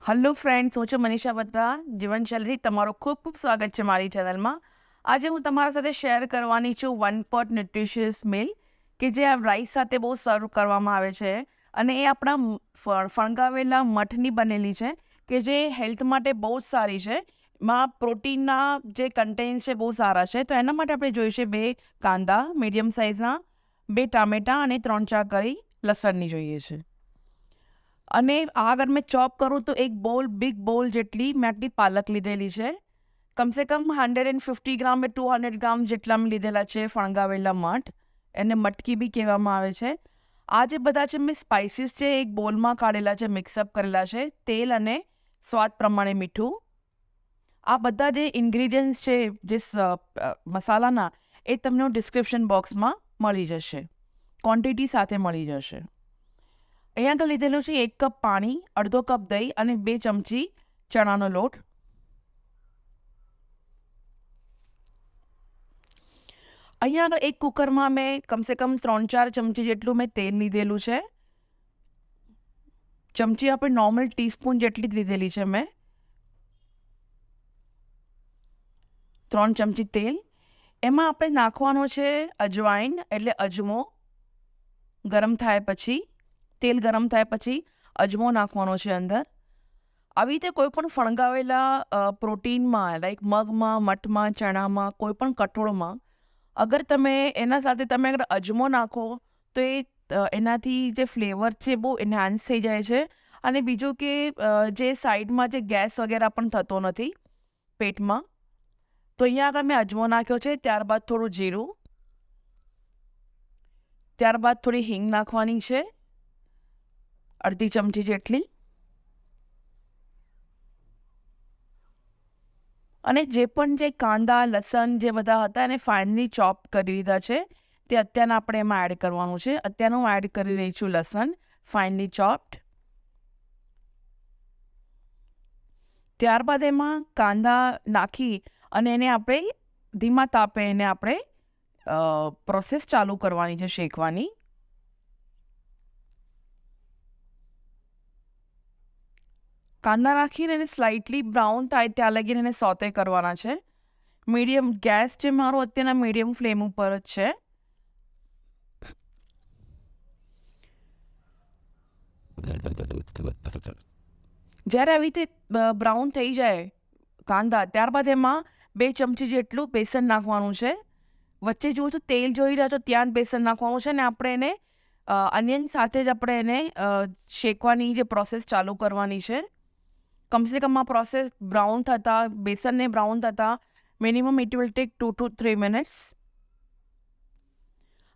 Hello friends, હું છું મનીષા બત્રા. જીવનશૈલીથી તમારું ખૂબ ખૂબ સ્વાગત છે મારી ચેનલમાં. આજે હું તમારા સાથે શેર કરવાની છું વન પોટ ન્યુટ્રિશિયસ મીલ કે જે આ રાઈસ સાથે બહુ સર્વ કરવામાં આવે છે અને એ આપણા ફણગાવેલા મઠની બનેલી છે કે જે હેલ્થ માટે બહુ જ સારી છે. એમાં પ્રોટીનના જે કન્ટેન્ટ છે બહુ સારા છે. તો એના માટે આપણે જોઈશે 2 કાંદા મીડિયમ સાઇઝના, 2 ટામેટાં અને 3-4 કળી લસણની જોઈએ છે. અને અગર મેં ચોપ કરું તો એક બિગ બોલ જેટલી મેં આટલી પાલક લીધેલી છે. કમસે કમ 150 ગ્રામ 200 ગ્રામ જેટલા મેં લીધેલા છે ફણગાવેલા મઠ. એને મટકી બી કહેવામાં આવે છે. આ જે બધા છે મેં સ્પાઇસીસ છે એક બોલમાં કાઢેલા છે, મિક્સઅપ કરેલા છે. તેલ અને સ્વાદ પ્રમાણે મીઠું. આ બધા જે ઇન્ગ્રીડિયન્ટ્સ છે મસાલાના, એ તમને ડિસ્ક્રિપ્શન બોક્સમાં મળી જશે, ક્વોન્ટિટી સાથે મળી જશે. અહીંયા આગળ લીધેલું છે 1 કપ પાણી, અડધો કપ દહીં અને 2 ચમચી ચણાનો લોટ. અહીંયા આગળ એક કુકરમાં મેં કમસે કમ 3-4 ચમચી જેટલું મેં તેલ લીધેલું છે. ચમચી આપણે નોર્મલ ટીસ્પૂન જેટલી જ લીધેલી છે મેં. 3 ચમચી તેલ. એમાં આપણે નાખવાનો છે અજવાઈન એટલે અજમો. તેલ ગરમ થાય પછી અજમો નાખવાનો છે અંદર. આવી રીતે કોઈ પણ ફણગાવેલા પ્રોટીનમાં લાઈક મગમાં, મઠમાં, ચણામાં, કોઈ પણ કઠોળમાં અગર તમે એના સાથે તમે અગર અજમો નાખો તો એનાથી જે ફ્લેવર છે બહુ એન્હાન્સ થઈ જાય છે. અને બીજું કે જે સાઈડમાં જે ગેસ વગેરે પણ થતો નથી પેટમાં. તો અહીંયા આગળ મેં અજમો નાખ્યો છે. ત્યારબાદ થોડું જીરું, ત્યારબાદ થોડી હિંગ નાખવાની છે, અડધી ચમચી જેટલી. અને જે પણ જે કાંદા, લસણ જે બધા હતા એને ફાઇનલી ચોપ કરી લીધા છે, તે અત્યારના આપણે એમાં એડ કરવાનું છે. અત્યારનું હું એડ કરી રહી છું લસણ ફાઇનલી ચોપ્ડ. ત્યારબાદ એમાં કાંદા નાખી અને એને આપણે ધીમા તાપે એને આપણે પ્રોસેસ ચાલુ કરવાની છે, શેકવાની. કાંદા નાખીને એને સ્લાઇટલી બ્રાઉન થાય ત્યાં લગીને એને સોતે કરવાના છે. મીડિયમ ગેસ છે મારો અત્યારના મીડિયમ ફ્લેમ ઉપર જ છે. જ્યારે આવી રીતે બ્રાઉન થઈ જાય કાંદા, ત્યારબાદ એમાં 2 ચમચી જેટલું બેસન નાખવાનું છે. વચ્ચે જુઓ તો તેલ જોઈ રહ્યા છો ત્યાં જ બેસન નાખવાનું છે. અને આપણે એને અનિયન સાથે જ આપણે એને શેકવાની જે પ્રોસેસ ચાલુ કરવાની છે. કમસે કમ આ પ્રોસેસ બ્રાઉન થતાં, બેસનને બ્રાઉન થતાં minimum it will take 2 to 3 minutes.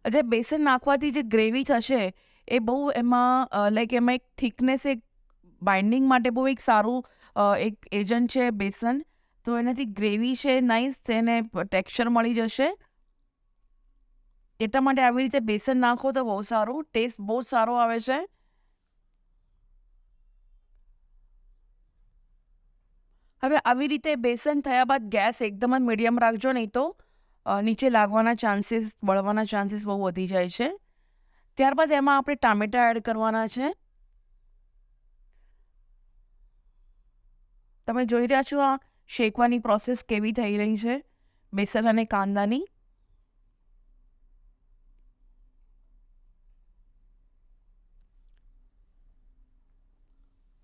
એટલે બેસન નાખવાથી જે ગ્રેવી થશે એ બહુ એમાં એમાં એક થિકનેસ, એક બાઇન્ડિંગ માટે બહુ એક સારું એક એજન્ટ છે બેસન. તો એનાથી ગ્રેવી છે નાઇસ, એને ટેક્સચર મળી જશે. એટલા માટે આવી રીતે બેસન નાખો તો બહુ સારું, ટેસ્ટ બહુ સારો આવે છે. હવે આવી રીતે બેસન થયા બાદ ગેસ એકદમ જ મીડિયમ રાખજો, નહીં તો નીચે લાગવાના ચાન્સીસ, બળવાના ચાન્સીસ બહુ વધી જાય છે. ત્યારબાદ એમાં આપણે ટામેટાં એડ કરવાના છે. તમે જોઈ રહ્યા છો આ શેકવાની પ્રોસેસ કેવી થઈ રહી છે બેસન અને કાંદાની.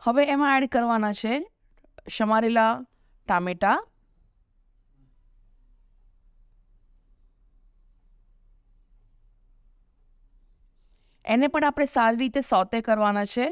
હવે એમાં એડ કરવાના છે સમારેલા ટામેટાં. એને પણ આપણે સારી રીતે સોતે કરવાના છે.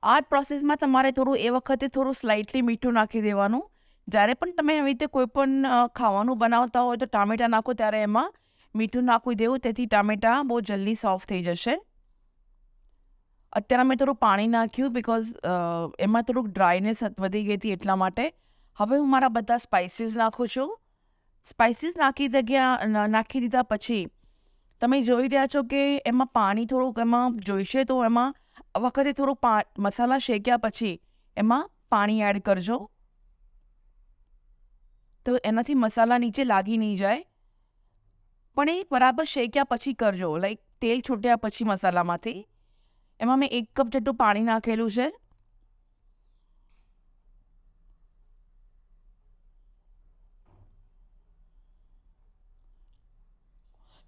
આ પ્રોસેસમાં તમારે થોડું એ વખતે થોડું સ્લાઇટલી મીઠું નાખી દેવાનું. જ્યારે પણ તમે આવી રીતે કોઈ પણ ખાવાનું બનાવતા હોય તો ટામેટાં નાખો ત્યારે એમાં મીઠું નાખી દેવું, તેથી ટામેટાં બહુ જલ્દી સોફ્ટ થઈ જશે. અત્યારે મેં થોડું પાણી નાખ્યું બિકોઝ એમાં થોડુંક ડ્રાયનેસ વધી ગઈ હતી એટલા માટે. હવે હું મારા બધા સ્પાઇસીસ નાખું છું. સ્પાઇસીસ નાખી દીધા પછી તમે જોઈ રહ્યા છો કે એમાં પાણી થોડુંક એમાં જોઈશે, તો એમાં આ વખતે થોડુંક મસાલા શેક્યા પછી એમાં પાણી એડ કરજો, તો એનાથી મસાલા નીચે લાગી નહીં જાય. પણ એ બરાબર શેક્યા પછી કરજો, લાઈક તેલ છૂટ્યા પછી મસાલામાંથી. એમાં મેં 1 કપ જેટલું પાણી નાખેલું છે.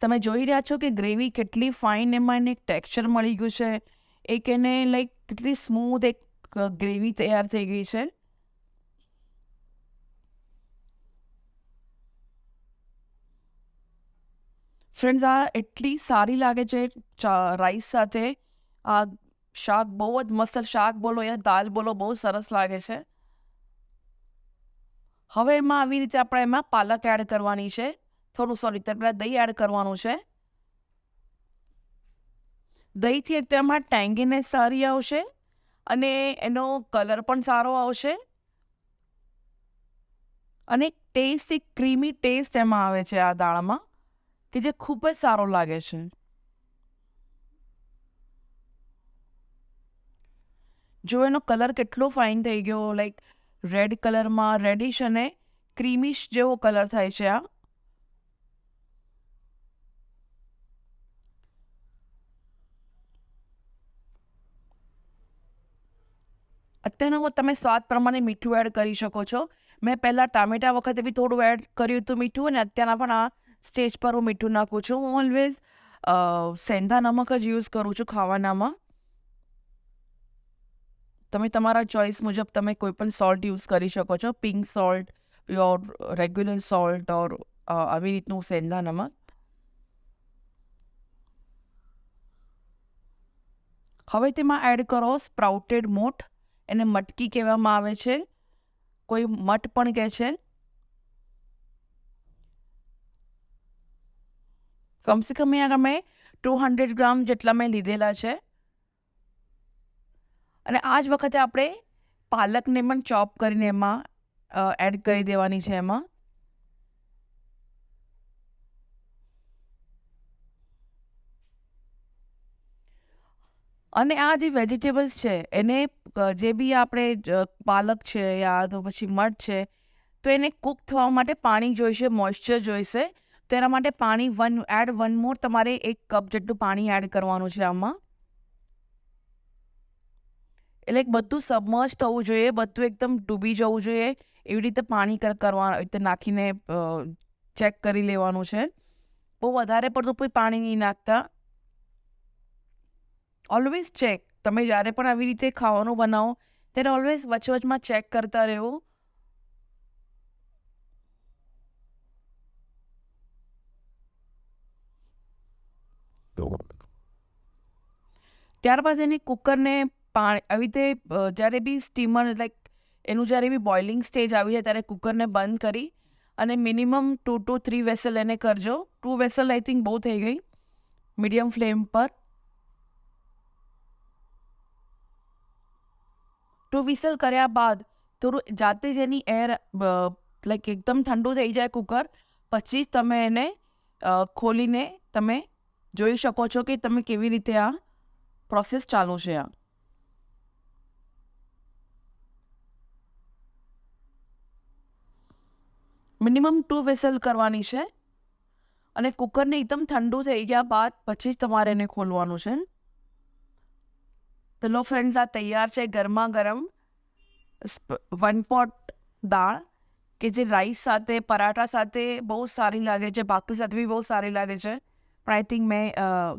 તમે જોઈ રહ્યા છો કે ગ્રેવી કેટલી ફાઇન, એમાં એને એક ટેક્સચર મળી ગયું છે, એક એને લાઈક કેટલી સ્મૂથ એક ગ્રેવી તૈયાર થઈ ગઈ છે. ફ્રેન્ડ્સ, આ એટલી સારી લાગે છે રાઈસ સાથે. આ શાક બહુ જ મસ્ત, શાક બોલો યા દાલ બોલો, બહુ સરસ લાગે છે. હવે એમાં આવી રીતે આપણે એમાં પાલક એડ કરવાની છે. ત્યારે પહેલાં દહીં એડ કરવાનું છે. દહીંથી એક તો એમાં ટેંગીનેસ સારી આવશે અને એનો કલર પણ સારો આવશે અને એક ટેસ્ટ, એક ક્રીમી ટેસ્ટ એમાં આવે છે આ દાળમાં, કે જે ખૂબ જ સારો લાગે છે. જો એનો કલર કેટલો ફાઇન થઈ ગયો, લાઈક રેડ કલરમાં, રેડિશ અને ક્રીમિશ જેવો કલર થાય છે આ. અત્યારમાં તમે સ્વાદ પ્રમાણે મીઠું એડ કરી શકો છો. મેં પહેલાં ટામેટા વખતે બી થોડું એડ કર્યું હતું મીઠું, અને અત્યારના પણ આ સ્ટેજ પર હું મીઠું નાખું છું. હું ઓલવેઝ સેંધા નમક જ યુઝ કરું છું ખાવાનામાં. તમે તમારા ચોઇસ મુજબ તમે કોઈ પણ સોલ્ટ યુઝ કરી શકો છો, pink salt your regular salt or આવી રીતનું સેંધા નમક. હવે તેમાં એડ કરો સ્પ્રાઉટેડ મોઠ, એને મટકી કહેવામાં આવે છે, કોઈ મઠ પણ કહે છે. કમસે કમ અહીંયા મેં 200 ગ્રામ જેટલા મેં લીધેલા છે. અને આ જ વખતે આપણે પાલકને પણ ચોપ કરીને એમાં એડ કરી દેવાની છે એમાં. અને આ જે વેજીટેબલ્સ છે એને જે બી આપણે પાલક છે યા તો પછી મઠ છે, તો એને કૂક થવા માટે પાણી જોઈશે, મોઇશ્ચર જોઈશે. તો એના માટે પાણી વન મોર તમારે 1 કપ જેટલું પાણી એડ કરવાનું છે આમાં. એટલે બધું સબમર્જ થવું જોઈએ, બધું એકદમ ડૂબી જવું જોઈએ, એવી રીતે પાણી રીતે નાખીને ચેક કરી લેવાનું છે. બહુ વધારે પડતું કોઈ પાણી નહીં નાખતા. ઓલવેઝ ચેક, તમે જ્યારે પણ આવી રીતે ખાવાનું બનાવો ત્યારે ઓલવેઝ વચમાં ચેક કરતા રહેવું. ત્યારબાદ એને કુકરને આવી રીતે જ્યારે બી સ્ટીમર લાઈક એનું જ્યારે બી બોઇલિંગ સ્ટેજ આવી જાય ત્યારે કુકરને બંધ કરી અને મિનિમમ 2 to 3 વેસલ એને કરજો. 2 વેસલ આઈ થિંક બહુ થઈ ગઈ. મીડિયમ ફ્લેમ પર 2 વિસલ કર્યા બાદ થોડું જાતે જ એની એર લાઈક એકદમ ઠંડુ થઈ જાય કુકર, પછી જ તમે એને ખોલીને તમે જોઈ શકો છો કે તમે કેવી રીતે આ પ્રોસેસ ચાલુ છે. આ મિનિમમ 2 વિસલ કરવાની છે અને કુકરને એકદમ ઠંડુ થઈ ગયા બાદ પછી જ તમારે એને ખોલવાનું છે. તો લો ફ્રેન્ડ્સ, આ તૈયાર છે ગરમા ગરમ 1 પોટ દાળ, કે જે રાઈસ સાથે, પરાઠા સાથે બહુ સારી લાગે છે, ભાખરી સાથે બી બહુ સારી લાગે છે. પણ આઈ થિંક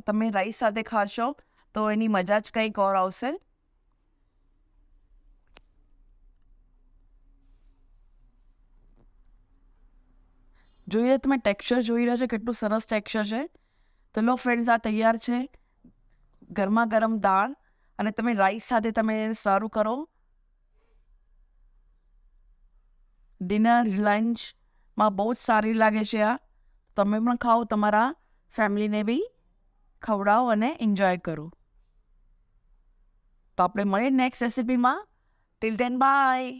તમે રાઈસ સાથે ખાશો તો એની મજા જ કંઈક ઓર આવશે. જોઈ રહ્યા તમે ટેક્સચર જોઈ રહ્યા છો, કેટલું સરસ ટેક્સચર છે. તો લો ફ્રેન્ડ્સ, આ તૈયાર છે ગરમા ગરમ દાળ, અને તમે રાઈસ સાથે તમે સર્વ કરો. ડિનર, લંચમાં બહુ જ સારી લાગે છે આ. તમે પણ ખાઓ, તમારા ફેમિલીને બી ખવડાવો અને એન્જોય કરો. તો આપણે મળીએ નેક્સ્ટ રેસિપીમાં. Till then, by.